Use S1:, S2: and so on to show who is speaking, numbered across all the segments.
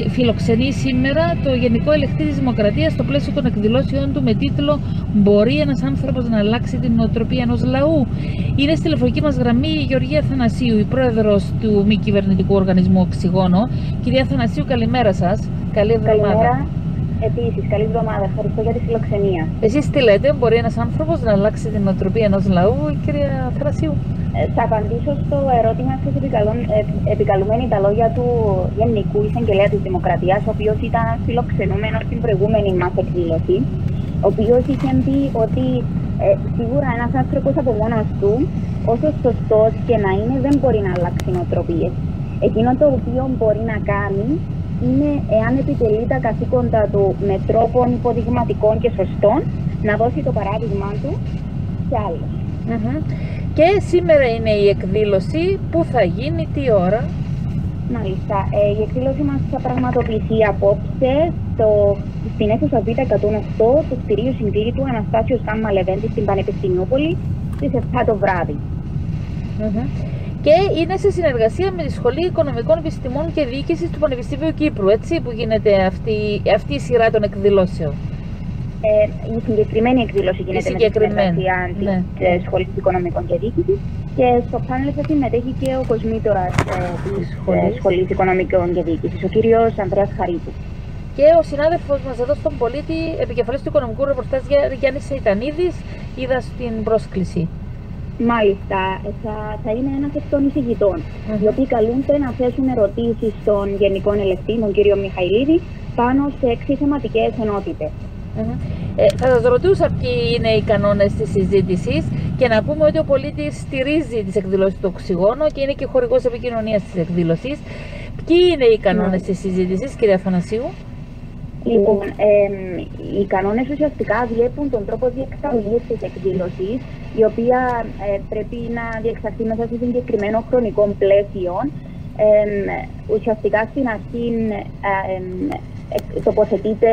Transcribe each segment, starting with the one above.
S1: Φιλοξενεί σήμερα το Γενικό Ελεκτή της Δημοκρατίας στο πλαίσιο των εκδηλώσεων του με τίτλο «Μπορεί ένας άνθρωπος να αλλάξει την νοοτροπία ενός λαού?» Είναι στη τηλεφωνική μας γραμμή η Γεωργία Αθανασίου, η πρόεδρος του μη κυβερνητικού οργανισμού Οξυγόνο. Κυρία Αθανασίου, καλημέρα σας. Καλή εβδομάδα.
S2: Καλημέρα. Επίσης, καλή εβδομάδα. Ευχαριστώ για τη φιλοξενία.
S1: Εσείς τι λέτε, μπορεί ένας άνθρωπος να αλλάξει την νοοτροπία ενός λαού, κυρία Αθανασίου?
S2: Θα απαντήσω στο ερώτημα σας επικαλούμενοι τα λόγια του Γενικού Εισαγγελέα της Δημοκρατίας, ο οποίος ήταν φιλοξενούμενος στην προηγούμενη μας εκδήλωση, ο οποίος είχε πει ότι σίγουρα ένας άνθρωπος από μόνος του, όσο σωστός και να είναι, δεν μπορεί να αλλάξει νοοτροπίες. Εκείνο το οποίο μπορεί να κάνει είναι, εάν επιτελεί τα καθήκοντα του με τρόπον υποδειγματικών και σωστών, να δώσει το παράδειγμα του σε άλλους.
S1: Και σήμερα είναι η εκδήλωση. Πού θα γίνει, τι ώρα?
S2: Μάλιστα. Η εκδήλωση μας θα πραγματοποιηθεί απόψε στην αίθουσα Β108 του κτηρίου συγκλήτου Αναστάσιος Γ. Λεβέντη στην Πανεπιστημιούπολη στις 7 το βράδυ.
S1: Και είναι σε συνεργασία με τη Σχολή Οικονομικών Επιστημών και Διοίκησης του Πανεπιστημίου Κύπρου, έτσι, που γίνεται αυτή η σειρά των εκδηλώσεων.
S2: Η συγκεκριμένη εκδήλωση γίνεται με τη συνεργασία της Σχολής Οικονομικών και Διοίκησης, και στο πάνελ θα συμμετέχει και ο κοσμήτορας της Σχολής Οικονομικών και Διοίκησης, ο κύριος Ανδρέας Χαρίτου.
S1: Και ο συνάδελφος μας εδώ στον Πολίτη, επικεφαλής του Οικονομικού Ρεπορτάζ Γιάννης Σεϊτανίδης, είδα στην πρόσκληση.
S2: Μάλιστα, θα είναι ένας εκ των εισηγητών, οι οποίοι καλούνται να θέσουν ερωτήσεις στον Γενικό Ελεκτή, τον κύριο Μιχαηλίδη, πάνω σε 6 θεματικές ενότητες.
S1: Θα σας ρωτούσα ποιοι είναι οι κανόνες της συζήτησης, και να πούμε ότι ο Πολίτης στηρίζει τις εκδηλώσεις του Οξυγόνο και είναι και χορηγός επικοινωνίας της εκδήλωσης. Ποιοι είναι οι κανόνες της συζήτησης, κυρία Αθανασίου?
S2: Λοιπόν, οι κανόνες ουσιαστικά διέπουν τον τρόπο διεξαγωγής της εκδήλωσης, η οποία πρέπει να διεξαχθεί μέσα σε συγκεκριμένο χρονικό πλαίσιο. Ουσιαστικά στην αρχή τοποθετείται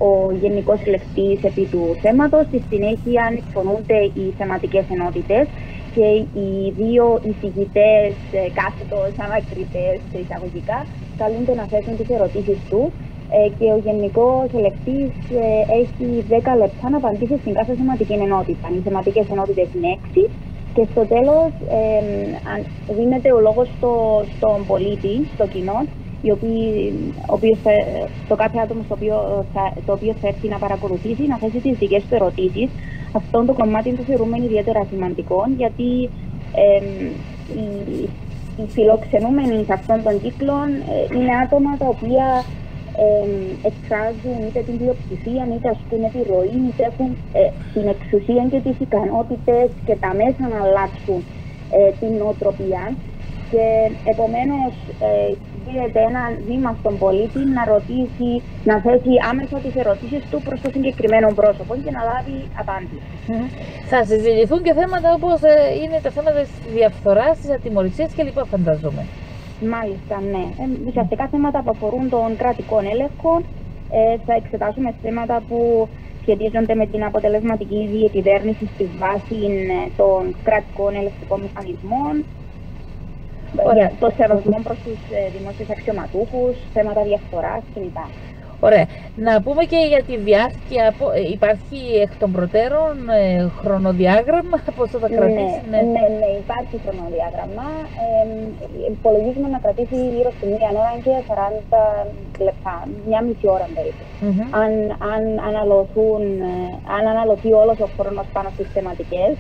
S2: ο Γενικός Ελεκτής επί του θέματος, στη συνέχεια εκφωνούνται οι θεματικές ενότητες και οι δύο εισηγητές, κάθετος ανακριτές εισαγωγικά, καλούνται να θέσουν τις ερωτήσεις του, και ο Γενικός Ελεκτής έχει 10 λεπτά να απαντήσει στην κάθε θεματική ενότητα. Οι θεματικές ενότητες είναι 6 και στο τέλος δίνεται ο λόγος στον πολίτη, στο κοινό, το κάθε άτομο το οποίο θα έρθει να παρακολουθήσει, να θέσει τις δικές του ερωτήσεις. Αυτό το κομμάτι το θεωρούμε ιδιαίτερα σημαντικό, γιατί οι φιλοξενούμενοι σε αυτών των κύκλων είναι άτομα τα οποία εκφράζουν είτε την πλειοψηφία, είτε ασκούν επιρροή, είτε έχουν την εξουσία και τις ικανότητες και τα μέσα να αλλάξουν την νοοτροπία. Και επομένως γίνεται ένα βήμα στον πολίτη να ρωτήσει, να θέσει άμεσα τις ερωτήσεις του προς το συγκεκριμένο πρόσωπο και να λάβει απάντηση.
S1: Θα συζητηθούν και θέματα όπως είναι τα θέματα της διαφθοράς, της ατιμωρησίας κλπ, φανταζόμαι.
S2: Μάλιστα, ναι. Ουσιαστικά θέματα που αφορούν τον κρατικό έλεγχο. Θα εξετάσουμε θέματα που σχετίζονται με την αποτελεσματική διακυβέρνηση στη βάση των κρατικών ελεκτρικών μηχανισμών, το σεβασμό προς τους δημόσιους αξιωματούχους, θέματα διαφθοράς κλπ.
S1: Ωραία. Να πούμε και για τη διάρκεια. Υπάρχει εκ των προτέρων χρονοδιάγραμμα, πώς θα κρατήσει?
S2: Ναι, υπάρχει χρονοδιάγραμμα. Υπολογίζουμε να κρατήσει γύρω στη 1 ώρα και 40 λεπτά, μια μισή ώρα περίπου. Αν αναλωθεί όλος ο χρόνος πάνω στις θεματικές,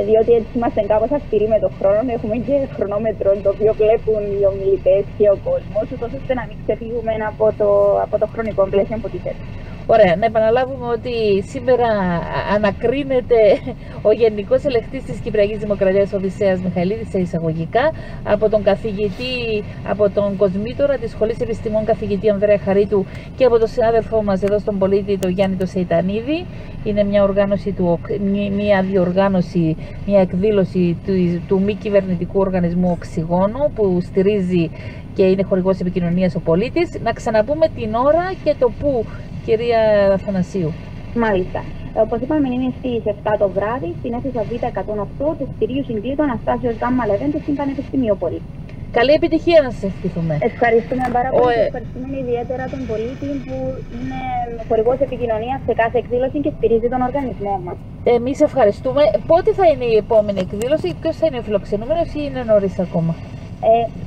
S2: διότι έτσι είμαστε κάπως αυστηροί με τον χρόνο, έχουμε και χρονόμετρο το οποίο βλέπουν οι ομιλητές και ο κόσμος, ούτως ώστε να μην ξεφύγουμε από το χρονικό πλαίσιο που τίθεται.
S1: Ωραία. Να επαναλάβουμε ότι σήμερα ανακρίνεται ο Γενικός Ελεκτής της Κυπριακής Δημοκρατίας, Οδυσσέας Μιχαηλίδης, σε εισαγωγικά, από τον καθηγητή, από τον κοσμήτορα της Σχολής Επιστημών καθηγητή Ανδρέα Χαρίτου και από τον συνάδελφό μας εδώ στον Πολίτη, τον Γιάννη το Σεϊτανίδη. Είναι μια διοργάνωση, μια εκδήλωση του μη κυβερνητικού οργανισμού Οξυγόνο, που στηρίζει και είναι χορηγός επικοινωνίας ο Πολίτης. Να ξαναπούμε την ώρα και το πού, κυρία Αθανασίου.
S2: Μάλιστα. Όπως είπαμε, είναι στις 7 το βράδυ στην αίθουσα Β108 του κτηρίου συγκλήτου Αναστάσιος Γ. Λεβέντη στην Πανεπιστημιούπολη.
S1: Καλή επιτυχία να σας ευχηθούμε.
S2: Ευχαριστούμε πάρα πολύ και ευχαριστούμε ιδιαίτερα τον πολίτη που είναι χορηγός επικοινωνίας σε κάθε εκδήλωση και στηρίζει τον οργανισμό μας.
S1: Εμείς ευχαριστούμε. Πότε θα είναι η επόμενη εκδήλωση, ποιος θα είναι ο φιλοξενούμενος ή είναι νωρίς ακόμα?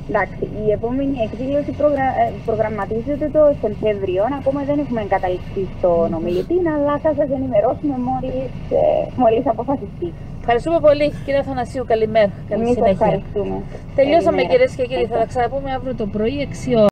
S2: Εντάξει, η επόμενη εκδήλωση προγραμματίζεται το Σεπτέμβριο. Ακόμα δεν έχουμε καταληφθεί στον ομιλητή, αλλά θα σας ενημερώσουμε μόλις αποφασιστεί.
S1: Ευχαριστούμε πολύ, κύριε Αθανασίου. Καλημέρα. Καλή συνέχεια.
S2: Ευχαριστούμε.
S1: Τελειώσαμε, κυρίες και κύριοι. Θα τα ξαναπούμε αύριο το πρωί 6 ώρα.